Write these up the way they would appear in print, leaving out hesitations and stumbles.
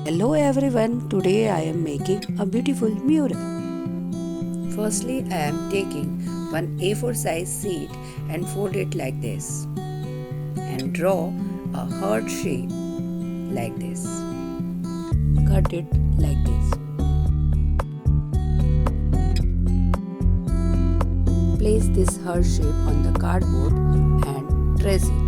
Hello everyone, today I am making a beautiful mural. Firstly, I am taking one A4 size sheet and fold it like this and draw a heart shape like this. Cut it like this. Place this heart shape on the cardboard and trace it.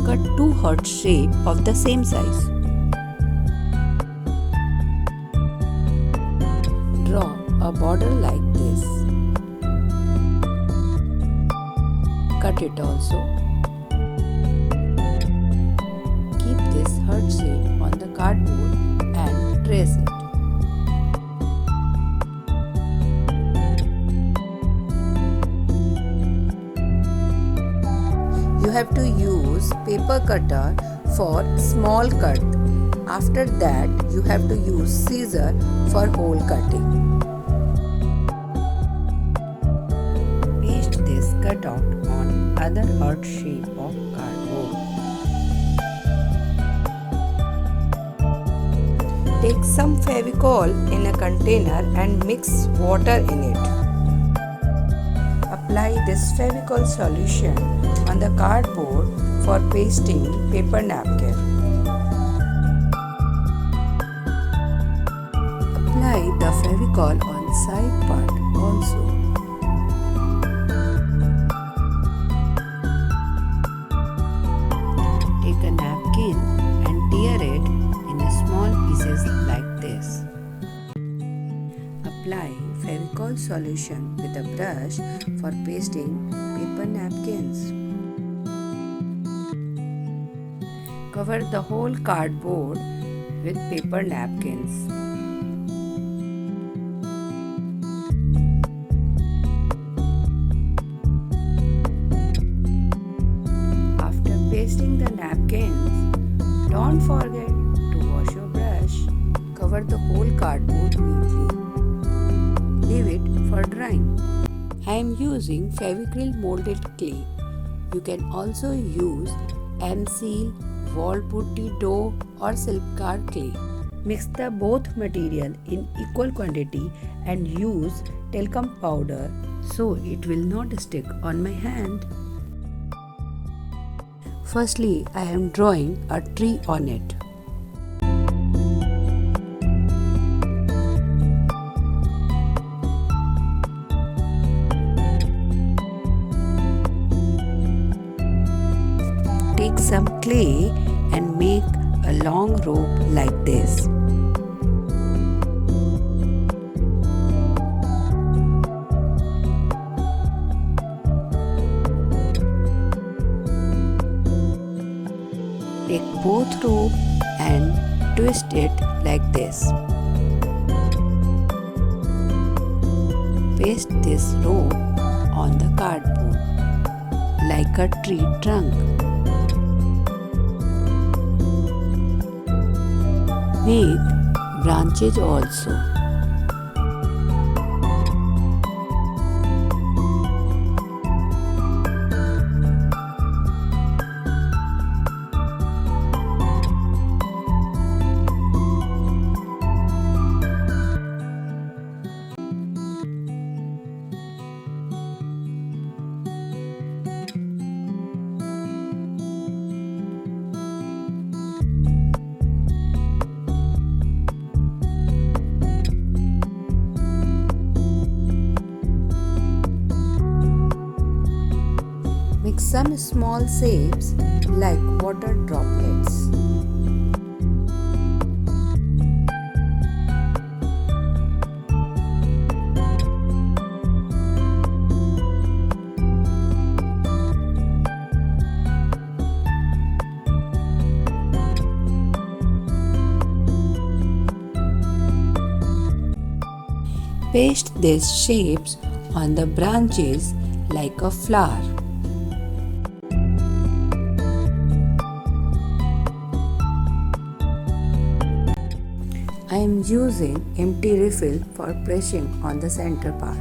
Cut two heart shapes of the same size. Draw a border like this. Cut it also. Keep this heart shape on the cardboard and trace it. You have to use paper cutter for small cut. After that, you have to use scissor for whole cutting. Paste this cutout on other heart shape of cardboard. Take some fevicol in a container and mix water in it. Apply this fevicol solution on the cardboard for pasting paper napkin. Apply the fevicol on side part also. Take a napkin and tear it in small pieces like this. Apply fevicol solution with a brush for pasting paper napkins. Cover the whole cardboard with paper napkins. After pasting the napkins, don't forget to wash your brush. Cover the whole cardboard neatly. Leave it for drying. I am using Fevicryl molded clay. You can also use M-seal, wall putty dough or shilpkar clay. Mix the both material in equal quantity and use talcum powder so it will not stick on my hand. Firstly, I am drawing a tree on it. Take some clay and make a long rope like this. Take both rope and twist it like this. Paste this rope on the cardboard like a tree trunk. Make branches also. Make some small shapes like water droplets. Paste these shapes on the branches like a flower. I am using empty refill for pressing on the center part.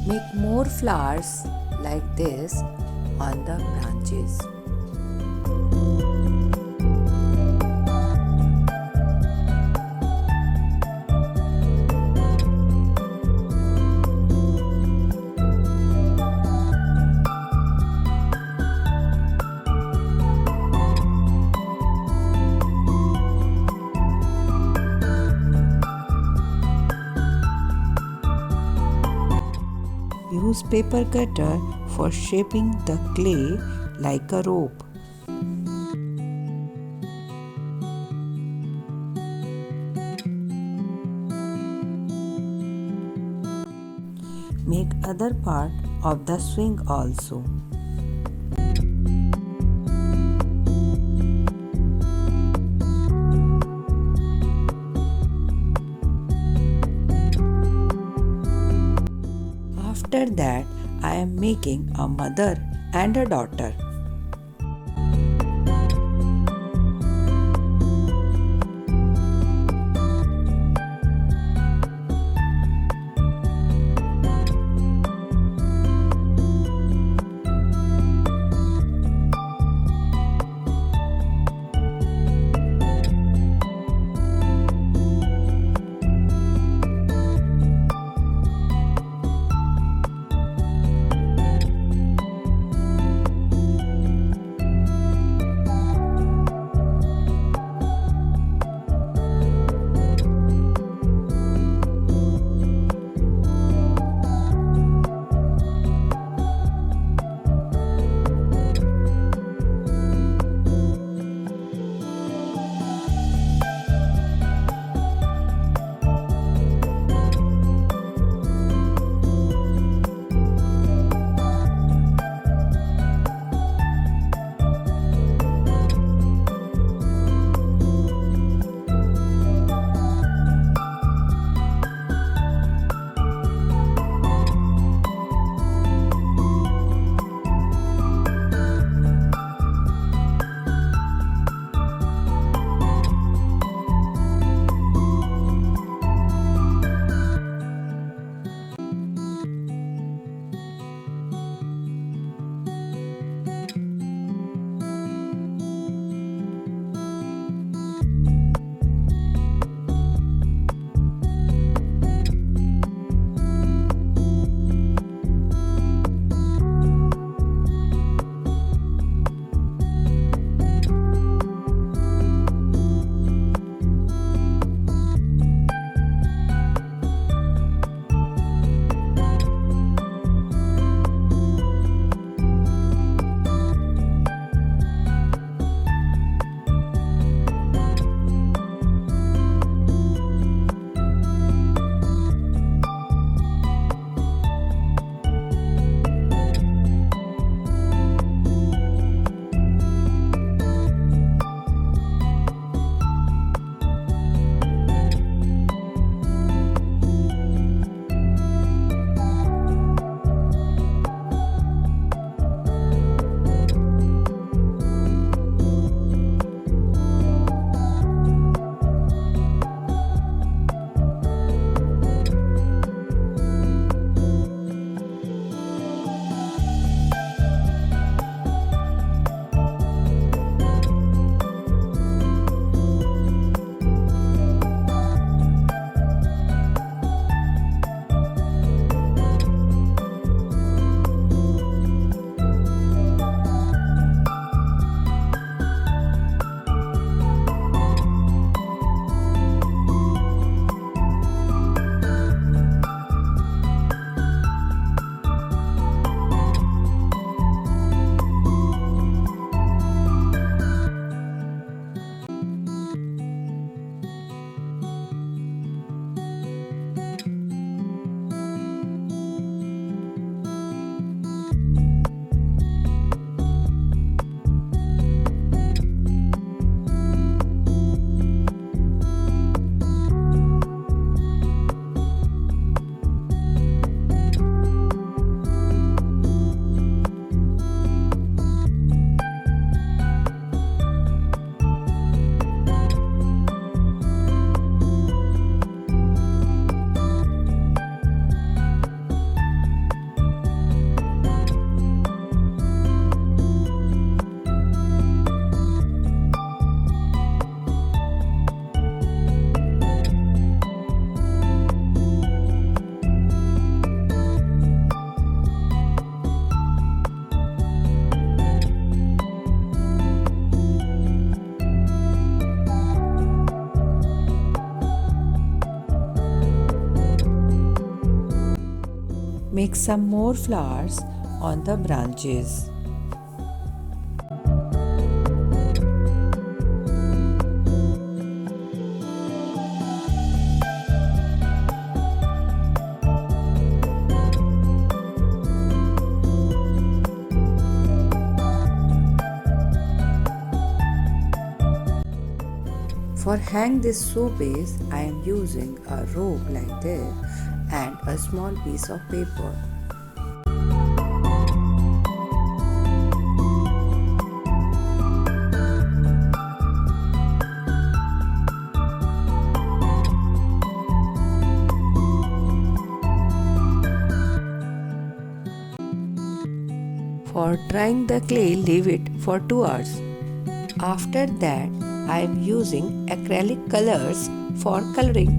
Make more flowers like this on the branches. Use paper cutter for shaping the clay like a rope. Make other part of the swing also. After that, I am making a mother and a daughter. make some more flowers on the branches. For hang this showpiece, I am using a rope like this and a small piece of paper. For drying the clay, leave it for 2 hours. After that, I am using acrylic colors for coloring.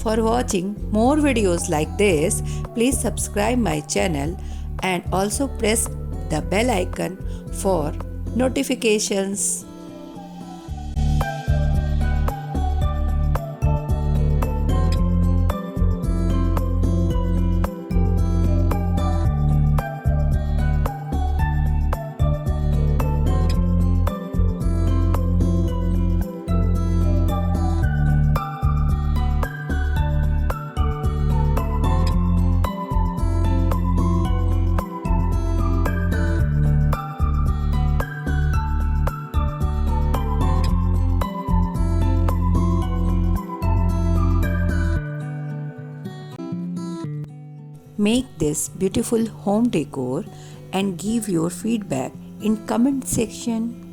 For watching more videos like this, please subscribe my channel and also press the bell icon for notifications. Make this beautiful home decor and give your feedback in comment section.